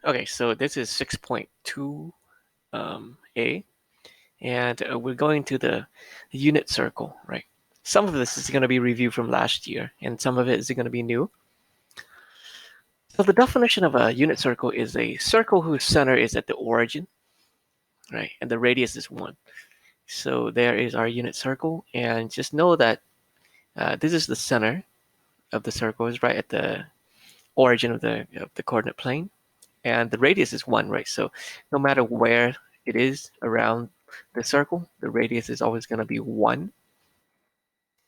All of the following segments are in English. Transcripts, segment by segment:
Okay, so this is 6.2 A, and we're going to the unit circle, right? Some of this is going to be review from last year, and some of it is going to be new. So the definition of a unit circle is a circle whose center is at the origin, right? And the radius is 1. So there is our unit circle, and just know that this is the center of the circle, is right at the origin of the coordinate plane, and the radius is 1, right? So no matter where it is around the circle, the radius is always going to be 1.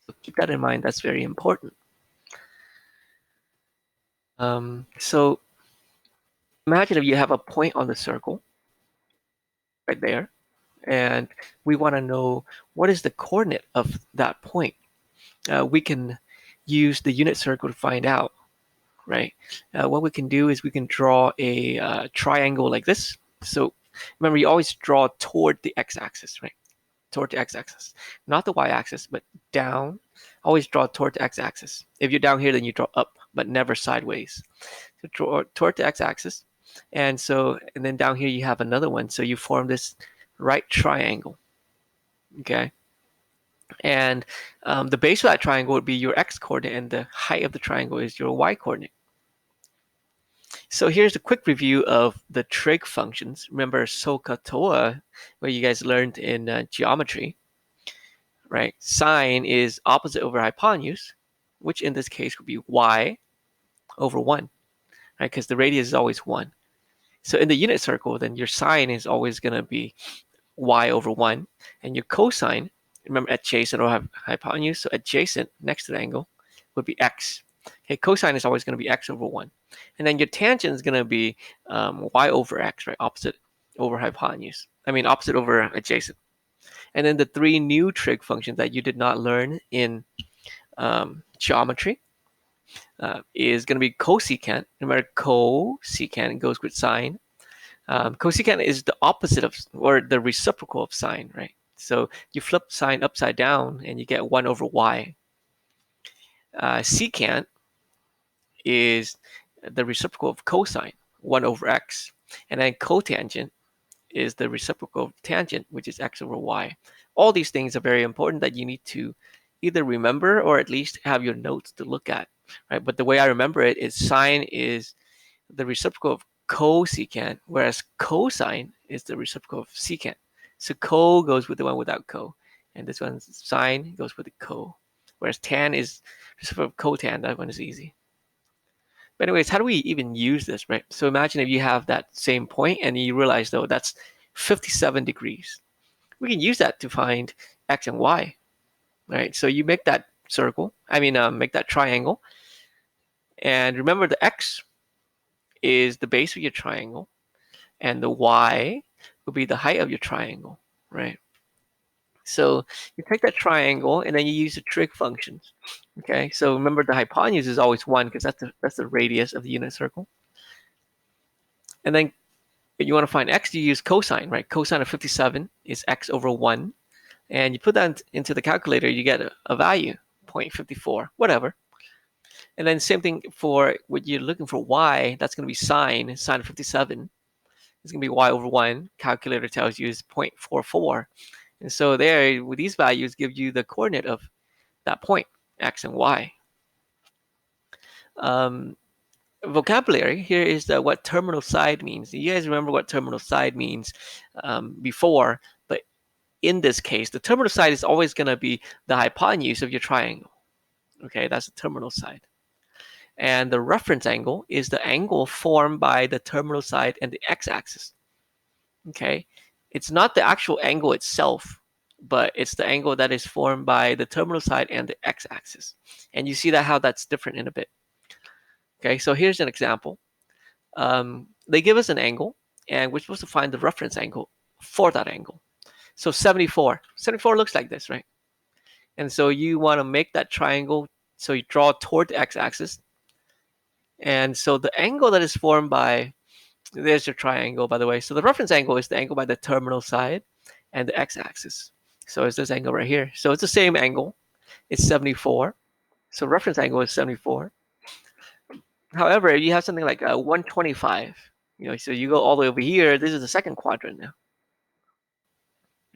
So keep that in mind. That's very important. So imagine if you have a point on the circle right there, and we want to know what is the coordinate of that point. We can use the unit circle to find out, right? What we can do is we can draw a triangle like this. So remember, you always draw toward the x-axis, right? Toward the x-axis, not the y-axis, but down. Always draw toward the x-axis. If you're down here, then you draw up, but never sideways. So draw toward the x-axis, and then down here you have another one. So you form this right triangle, okay? And the base of that triangle would be your x-coordinate, and the height of the triangle is your y-coordinate. So here's a quick review of the trig functions. Remember SOHCAHTOA, what you guys learned in geometry, right? Sine is opposite over hypotenuse, which in this case would be y over 1, right? Because the radius is always 1. So in the unit circle, then your sine is always going to be y over 1, and your cosine, remember adjacent or hypotenuse, so adjacent next to the angle would be x. Okay, cosine is always going to be x over 1. And then your tangent is going to be y over x, right? Opposite over hypotenuse. Opposite over adjacent. And then the 3 new trig functions that you did not learn in geometry is going to be cosecant. Remember, cosecant goes with sine. Cosecant is the opposite of, or the reciprocal of sine, right? So you flip sine upside down and you get 1 over y. Secant is the reciprocal of cosine, 1 over x. And then cotangent is the reciprocal of tangent, which is x over y. All these things are very important that you need to either remember or at least have your notes to look at, right? But the way I remember it is sine is the reciprocal of cosecant, whereas cosine is the reciprocal of secant. So co goes with the one without co, and this one's sine goes with the co, whereas tan is reciprocal of cotan. That one is easy. But anyways, how do we even use this, right? So imagine if you have that same point and you realize, though, that's 57 degrees. We can use that to find x and y, right? So you make that circle, make that triangle. And remember, the x is the base of your triangle, and the y will be the height of your triangle, right? So you take that triangle and then you use the trig functions. Okay, so remember the hypotenuse is always 1 because that's the radius of the unit circle. And then if you want to find x, you use cosine, right? Cosine of 57 is x over 1. And you put that into the calculator, you get a value, 0.54, whatever. And then same thing for what you're looking for y, that's going to be sine of 57. It's going to be y over 1. Calculator tells you is 0.44. And so there, with these values, give you the coordinate of that point, x and y. Vocabulary here is what terminal side means. You guys remember what terminal side means before, but in this case, the terminal side is always going to be the hypotenuse of your triangle. Okay, that's the terminal side. And the reference angle is the angle formed by the terminal side and the x-axis. Okay, it's not the actual angle itself, but it's the angle that is formed by the terminal side and the x-axis. And you see that how that's different in a bit. Okay, so here's an example. They give us an angle, and we're supposed to find the reference angle for that angle. So 74. 74 looks like this, right? And so you want to make that triangle, so you draw toward the x-axis. And so the angle that is formed by, there's your triangle, by the way. So the reference angle is the angle by the terminal side and the x-axis. So it's this angle right here. So it's the same angle. It's 74. So reference angle is 74. However, you have something like 125. So you go all the way over here. This is the second quadrant now.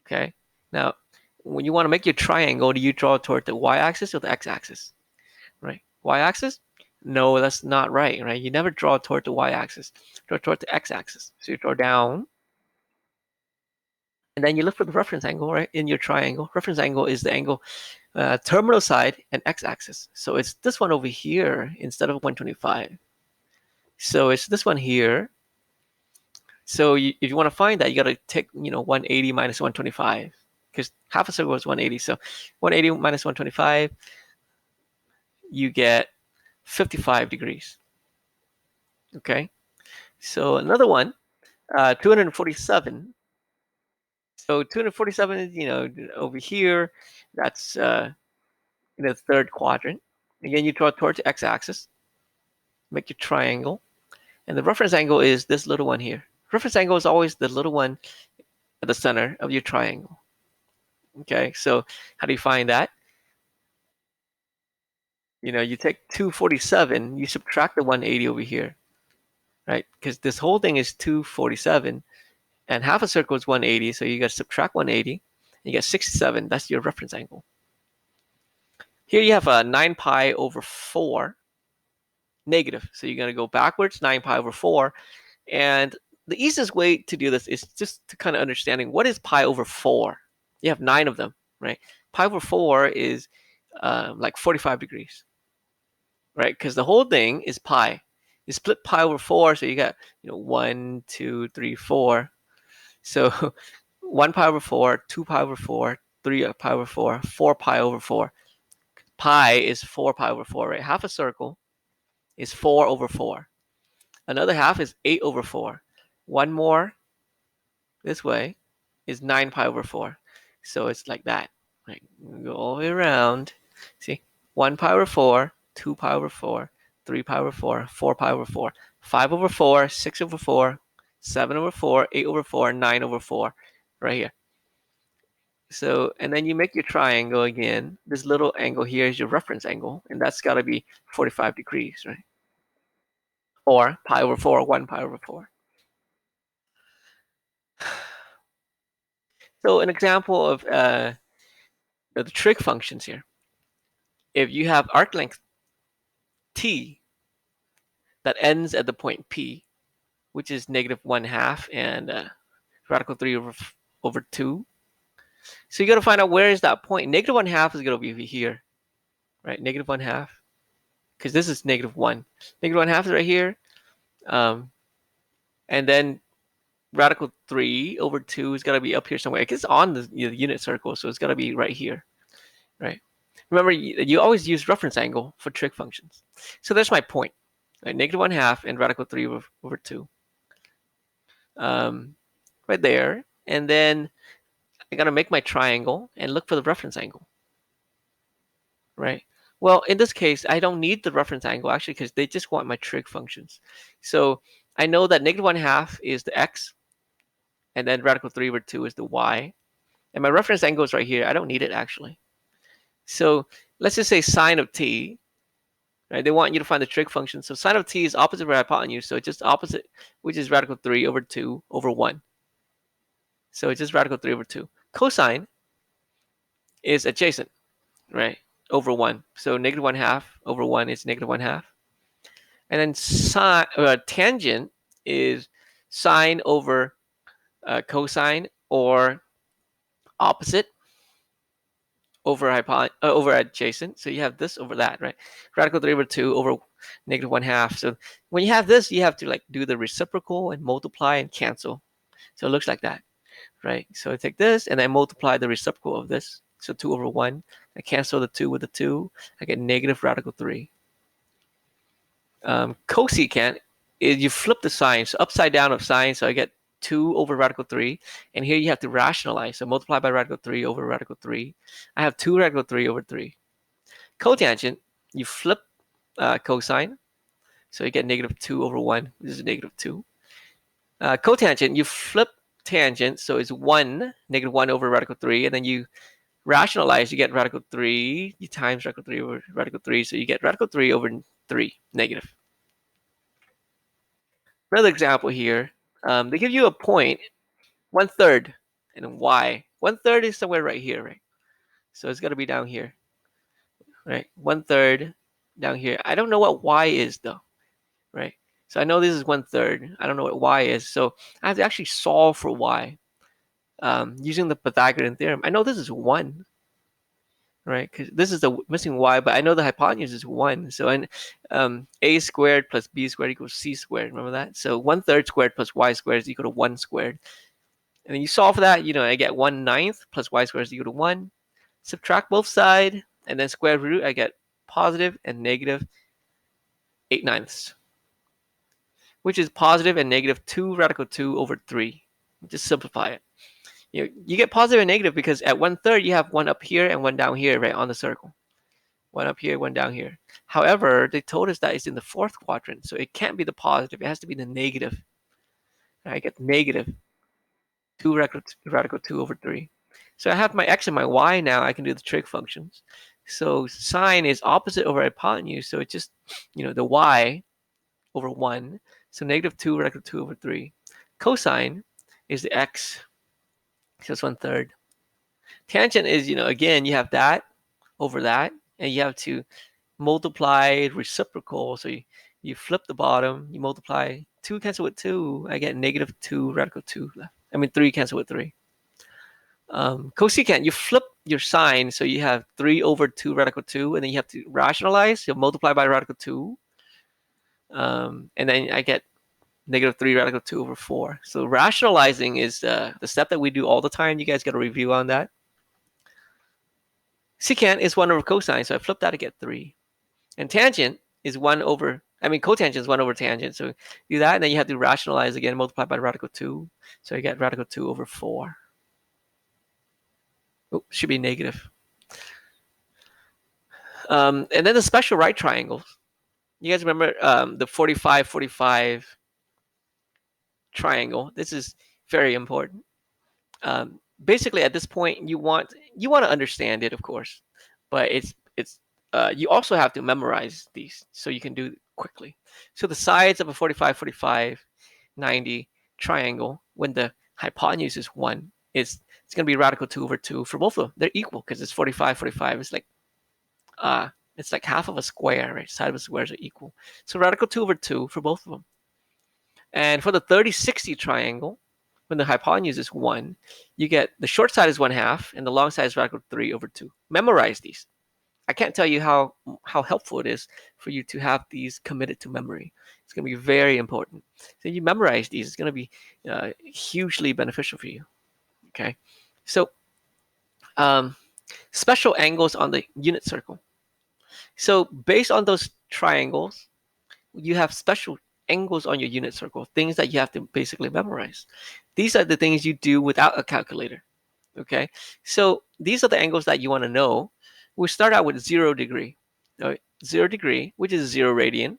Okay. Now, when you want to make your triangle, do you draw toward the y-axis or the x-axis? Right? Y-axis? No, that's not right. Right? You never draw toward the y-axis. Draw toward the x-axis. So you draw down, and then you look for the reference angle, right? In your triangle, reference angle is the angle terminal side and x-axis. So it's this one over here instead of 125. So it's this one here. So if you want to find that, you got to take 180 minus 125, because half a circle is 180. So 180 minus 125, you get 55 degrees. Okay. So another one, 247. So 247 is over here. That's in the third quadrant. Again, you draw towards the x-axis, make your triangle, and the reference angle is this little one here. Reference angle is always the little one at the center of your triangle. Okay, so how do you find that? You take 247, you subtract the 180 over here, right? Because this whole thing is 247, and half a circle is 180, so you got to subtract 180, and you get 67. That's your reference angle. Here you have a 9 pi over 4 negative, so you're going to go backwards, 9 pi over 4, and the easiest way to do this is just to kind of understanding what is pi over 4. You have 9 of them, right? Pi over 4 is like 45 degrees, right? Because the whole thing is pi. You split pi over 4, so you got 1, 2, 3, 4. So 1 pi over 4, 2 pi over 4, 3 pi over 4, 4 pi over 4. Pi is 4 pi over 4, right? Half a circle is 4 over 4. Another half is 8 over 4. One more this way is 9 pi over 4. So it's like that. Right? Go all the way around. See? 1 pi over 4, 2 pi over 4, 3 pi over 4, 4 pi over 4, 5 over 4, 6 over 4, 7 over 4, 8 over 4, 9 over 4, right here. So, and then you make your triangle again. This little angle here is your reference angle, and that's got to be 45 degrees, right? Or pi over 4, 1 pi over 4. So an example of the trig functions here. If you have arc length t that ends at the point P, which is negative 1/2 and radical 3 over 2. So you got to find out where is that point. Negative 1/2 is going to be here, right? Negative 1/2, because this is negative 1. Negative 1/2 is right here. And then radical 3 over 2 is going to be up here somewhere. It's on the unit circle, so it's going to be right here, right? Remember, you always use reference angle for trig functions. So that's my point, right? Negative 1/2 and radical 3 over 2. Right there. And then I got to make my triangle and look for the reference angle, right? Well, in this case, I don't need the reference angle actually, because they just want my trig functions. So I know that negative 1/2 is the x, and then radical 3 over 2 is the y. And my reference angle is right here. I don't need it actually. So let's just say sine of t, right? They want you to find the trig function. So sine of t is opposite of hypotenuse, so it's just opposite, which is radical 3 over 2 over 1. So it's just radical 3 over 2. Cosine is adjacent, right? Over 1. So negative 1/2 over 1 is negative 1/2. And then tangent is sine over cosine, or opposite over adjacent. So you have this over that, right? Radical 3 over 2 over negative 1/2. So when you have this, you have to like do the reciprocal and multiply and cancel. So it looks like that, right? So I take this and I multiply the reciprocal of this. So 2 over 1. I cancel the 2 with the 2. I get negative radical 3. Cosecant is you flip the sign, so upside down of sign. So I get 2 over radical 3. And here you have to rationalize. So multiply by radical 3 over radical 3. I have 2 radical 3 over 3. Cotangent, you flip cosine. So you get negative 2 over 1. This is negative 2. Cotangent, you flip tangent. So it's 1, negative 1 over radical 3. And then you rationalize, you get radical 3. You times radical 3 over radical 3. So you get radical 3 over 3, negative. Another example here. They give you a point, 1/3, and y. 1/3 is somewhere right here, right? So it's got to be down here, right? 1/3 down here. I don't know what y is though, right? So I know this is 1/3. I don't know what y is. So I have to actually solve for y using the Pythagorean theorem. I know this is 1, right? Because this is the missing y, but I know the hypotenuse is 1. So a squared plus b squared equals c squared. Remember that? So 1/3 squared plus y squared is equal to 1 squared. And then you solve for that, I get 1/9 plus y squared is equal to 1. Subtract both sides, and then square root, I get positive and negative 8/9, which is positive and negative 2 radical 2 over 3. Just simplify it. You get positive and negative because at 1/3 you have one up here and one down here, right, on the circle. One up here, one down here. However, they told us that it's in the fourth quadrant, so it can't be the positive. It has to be the negative. I get negative 2 radical 2 over 3. So I have my x and my y now. I can do the trig functions. So sine is opposite over hypotenuse, so it's just, the y over 1. So negative 2 radical 2 over 3. Cosine is the x, so it's 1/3. Tangent is, again, you have that over that, and you have to multiply reciprocal. So you flip the bottom, you multiply 2 cancel with 2, I get negative 2 radical 2 left. 3 cancel with 3. Cosecant, you flip your sign, so you have 3 over 2 radical 2, and then you have to rationalize. You'll multiply by radical 2, and then I get negative 3 radical 2 over 4. So rationalizing is the step that we do all the time. You guys got a review on that. Secant is 1 over cosine, so I flip that to get 3. And tangent is 1 over, cotangent is 1 over tangent. So do that, and then you have to rationalize again, multiply by radical 2. So you get radical 2 over 4. Oh, should be negative. And then the special right triangles. You guys remember the 45-45 triangle? This is very important. Basically, at this point, you want to understand it, of course, but you also have to memorize these so you can do it quickly. So the sides of a 45-45 90 triangle, when the hypotenuse is 1, it's going to be radical 2 over 2 for both of them. They're equal because it's 45-45. It's like half of a square, right? Side of a square is equal. So radical 2 over 2 for both of them. And for the 30-60 triangle, when the hypotenuse is 1, you get the short side is 1/2 and the long side is radical 3 over 2. Memorize these. I can't tell you how helpful it is for you to have these committed to memory. It's going to be very important. So you memorize these. It's going to be hugely beneficial for you. Okay. So special angles on the unit circle. So based on those triangles, you have special angles on your unit circle, things that you have to basically memorize. These are the things you do without a calculator. Okay, so these are the angles that you want to know. We start out with 0 degree. All right? 0 degree, which is 0 radian.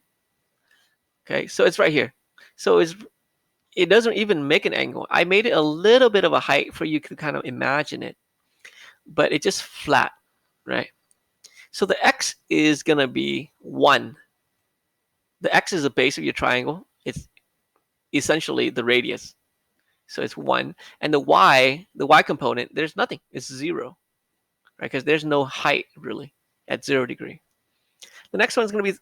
Okay, so it's right here. So it doesn't even make an angle. I made it a little bit of a height for you to kind of imagine it, but it's just flat, right? So the x is going to be 1. The x is the base of your triangle. It's essentially the radius. So it's 1. And the y component, there's nothing. It's 0, right? Because there's no height really at 0 degree. The next one is going to be,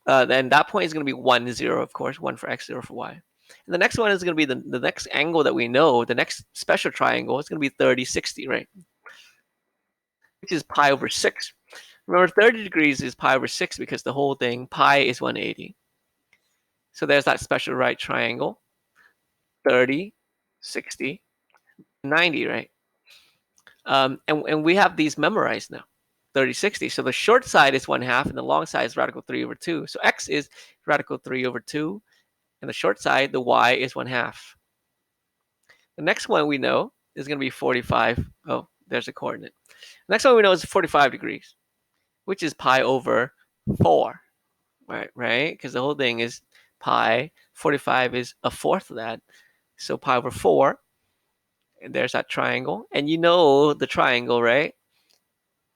then that point is going to be 1, 0, of course. 1 for x, 0 for y. And the next one is going to be the next angle that we know, the next special triangle. It's going to be 30-60, right? Which is pi over 6. Remember, 30 degrees is pi over 6 because the whole thing, pi is 180. So there's that special right triangle. 30, 60, 90, right? And we have these memorized now. 30-60. So the short side is 1/2 and the long side is radical 3 over 2. So x is radical 3 over 2. And the short side, the y, is 1/2. The next one we know is going to be 45. Oh, there's a coordinate. The next one we know is 45 degrees, which is pi over 4. Right? Because the whole thing is pi. 45 is a fourth of that. So pi over 4. And there's that triangle. And you know the triangle, right?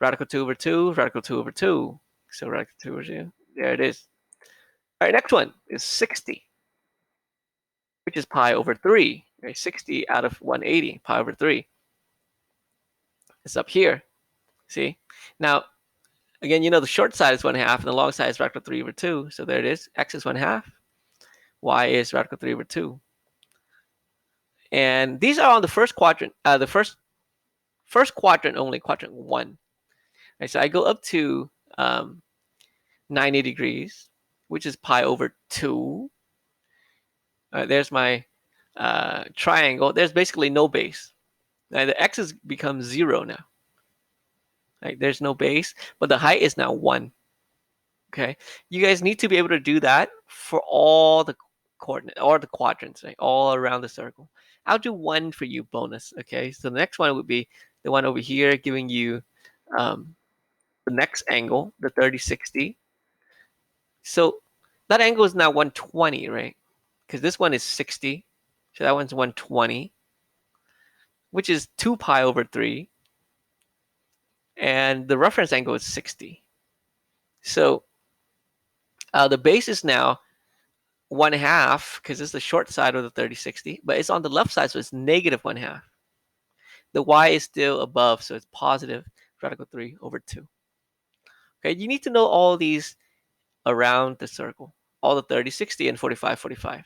Radical 2 over 2, radical 2 over 2. So radical 2 over 2. There it is. All right, next one is 60. which is pi over 3. Right? 60 out of 180, pi over 3. It's up here. See? Now, again, the short side is 1/2, and the long side is radical 3 over 2. So there it is. X is 1/2. Y is radical 3 over 2. And these are on the first quadrant, the first quadrant only, quadrant 1. Right, so I go up to 90 degrees, which is pi over 2. There's my triangle. There's basically no base. Now the x's become 0 now. Right? There's no base, but the height is now 1. Okay, you guys need to be able to do that for all the coordinates or the quadrants, right? All around the circle. I'll do one for you bonus. Okay, so the next one would be the one over here, giving you the next angle, the 30-60. So that angle is now 120, right? Because this one is 60, so that one's 120, which is 2 pi over 3, and the reference angle is 60. So the base is now 1/2, because it's the short side of the 30-60, but it's on the left side, so it's negative 1/2. The y is still above, so it's positive radical 3 over 2. Okay, you need to know all these around the circle, all the 30-60 and 45-45.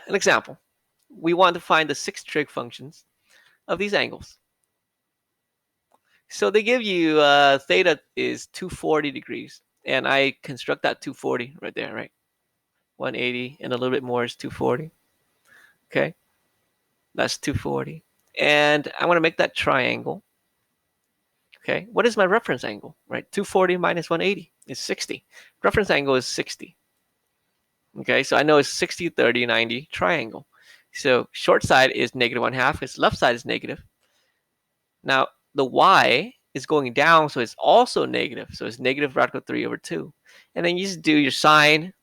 An example, we want to find the 6 trig functions of these angles. So they give you theta is 240 degrees, and I construct that 240 right there, right? 180 and a little bit more is 240. Okay, that's 240. And I want to make that triangle. Okay, what is my reference angle, right? 240 minus 180 is 60. Reference angle is 60. Okay, so I know it's 60, 30, 90 triangle. So short side is negative 1/2, its left side is negative. Now the y is going down, so it's also negative. So it's negative radical 3 over 2. And then you just do your sine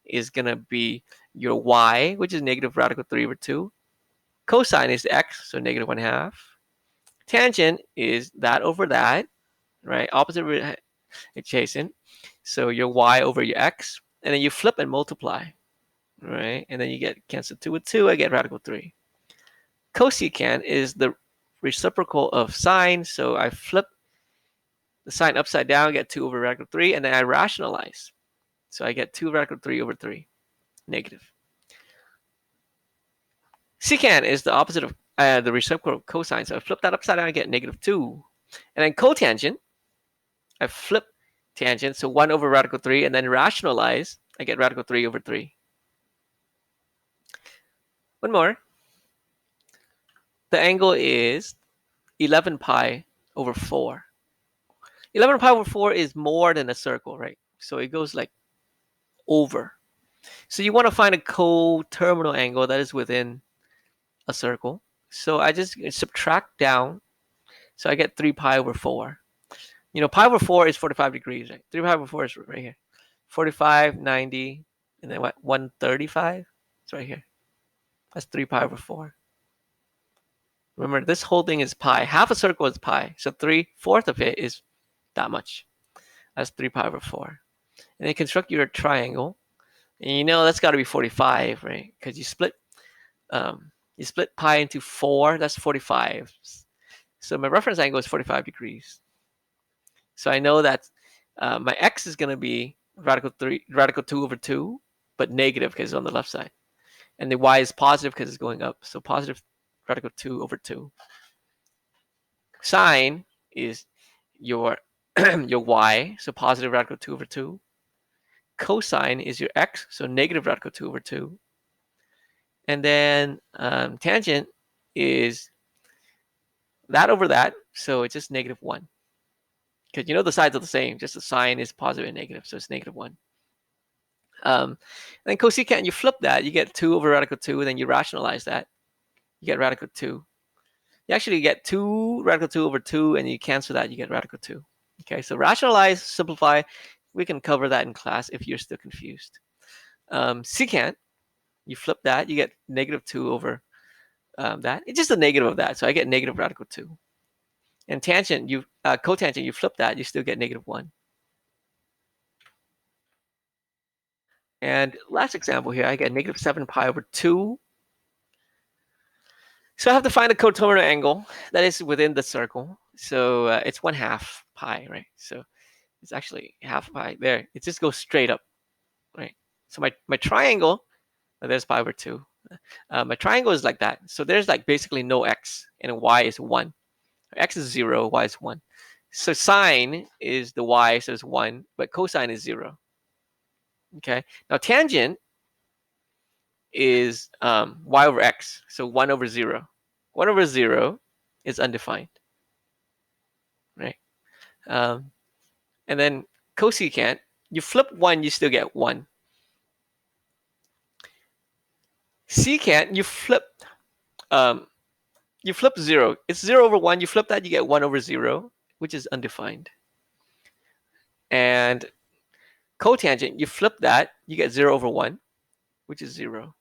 is going to be your y, which is negative radical 3 over 2. Cosine is x, so negative 1/2. Tangent is that over that, right? Opposite adjacent. So your y over your x, and then you flip and multiply, right? And then you get cancel 2 with 2, I get radical 3. Cosecant is the reciprocal of sine, so I flip the sign upside down, get 2 over radical 3, and then I rationalize. So I get 2 radical 3 over 3, negative. Secant is the opposite of the reciprocal of cosine, so I flip that upside down, I get negative 2. And then cotangent, I flip tangent, so 1 over radical 3, and then rationalize, I get radical 3 over 3. One more. The angle is 11 pi over 4. 11 pi over 4 is more than a circle, right? So it goes like over. So you want to find a coterminal angle that is within a circle. So I just subtract down. So I get 3 pi over 4. Pi over 4 is 45 degrees, right? 3 pi over 4 is right here. 45, 90, and then what? 135? It's right here. That's 3 pi over 4. Remember, this whole thing is pi. Half a circle is pi. So 3/4 of it is that much. That's 3 pi over 4. And then construct your triangle. And that's got to be 45, right? Because you split pi into 4. That's 45. So my reference angle is 45 degrees. So I know that my x is going to be radical 2 over 2, but negative because it's on the left side. And the y is positive because it's going up. So positive radical 2 over 2. Sine is your your y, so positive radical 2 over 2. Cosine is your x, so negative radical 2 over 2. And then tangent is that over that, so it's just negative 1. Because the sides are the same, just the sign is positive and negative, so it's negative 1. Then cosecant, you flip that, you get 2 over radical 2, and then you rationalize that. You get radical 2. You actually get 2 radical 2 over 2, and you cancel that, you get radical 2. Okay, so rationalize, simplify. We can cover that in class if you're still confused. Secant, you flip that, you get negative 2 over that. It's just a negative of that, so I get negative radical 2. And tangent, cotangent, you flip that, you still get negative 1. And last example here, I get negative 7 pi over 2. So I have to find the coterminal angle that is within the circle. So it's 1/2 pi, right? So it's actually half pi there. It just goes straight up, right? So my triangle, there's pi over 2. My triangle is like that. So there's like basically no x, and y is 1. X is 0, y is 1. So sine is the y, so it's 1, but cosine is 0. Okay. Now tangent is y over x, so 1 over 0. 1 over 0 is undefined, right? And then cosecant, you flip 1, you still get 1. Secant, you flip 0. It's 0 over 1. You flip that, you get 1 over 0, which is undefined. And cotangent, you flip that, you get 0 over 1, which is 0.